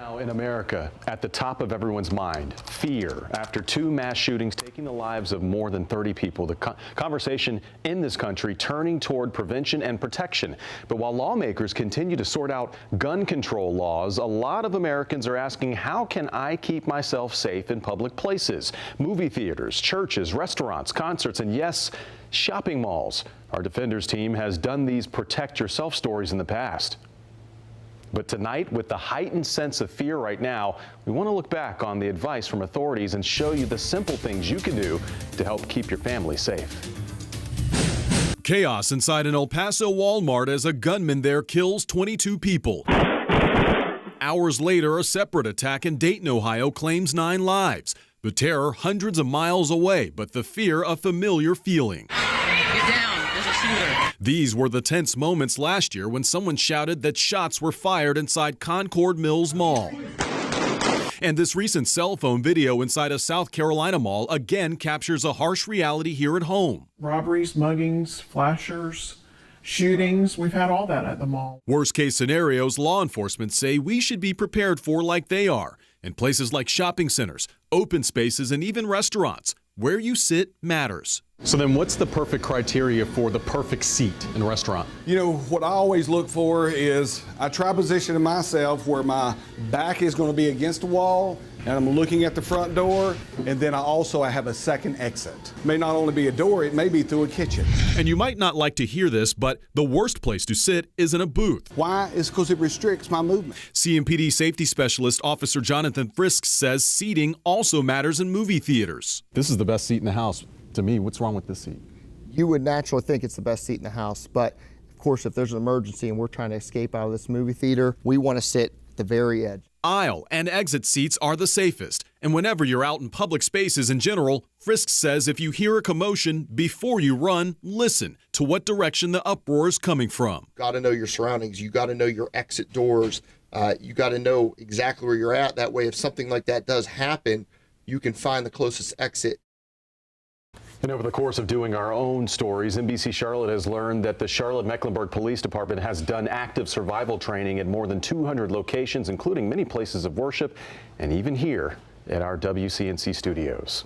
Now in America, at the top of everyone's mind, fear after two mass shootings taking the lives of more than 30 people. The conversation in this country turning toward prevention and protection. But while lawmakers continue to sort out gun control laws, a lot of Americans are asking, how can I keep myself safe in public places? Movie theaters, churches, restaurants, concerts, and yes, shopping malls. Our Defenders team has done these protect yourself stories in the past. But tonight, with the heightened sense of fear right now, we want to look back on the advice from authorities and show you the simple things you can do to help keep your family safe. Chaos inside an El Paso Walmart as a gunman there kills 22 people. Hours later, a separate attack in Dayton, Ohio claims 9 lives. The terror hundreds of miles away, but the fear a familiar feeling. Get down, there's a shooter. These were the tense moments last year when someone shouted that shots were fired inside Concord Mills Mall. And this recent cell phone video inside a South Carolina mall again captures a harsh reality here at home. Robberies, muggings, flashers, shootings, we've had all that at the mall. Worst case scenarios, law enforcement say we should be prepared for like they are in places like shopping centers, open spaces, and even restaurants. Where you sit matters. So then what's the perfect criteria for the perfect seat in a restaurant? You know, what I always look for is I try positioning myself where my back is going to be against the wall and I'm looking at the front door, and then I have a second exit. It may not only be a door, it may be through a kitchen. And you might not like to hear this, but the worst place to sit is in a booth. Why? It's because it restricts my movement. CMPD Safety Specialist Officer Jonathan Frisk says seating also matters in movie theaters. This is the best seat in the house. To me, what's wrong with this seat? You would naturally think it's the best seat in the house, but of course, if there's an emergency and we're trying to escape out of this movie theater, we want to sit at the very edge. Aisle and exit seats are the safest. And whenever you're out in public spaces in general, Frisk says if you hear a commotion, before you run, listen to what direction the uproar is coming from. Got to know your surroundings. You got to know your exit doors. You got to know exactly where you're at. That way, if something like that does happen, you can find the closest exit. And over the course of doing our own stories, NBC Charlotte has learned that the Charlotte-Mecklenburg Police Department has done active survival training at more than 200 locations, including many places of worship, and even here at our WCNC studios.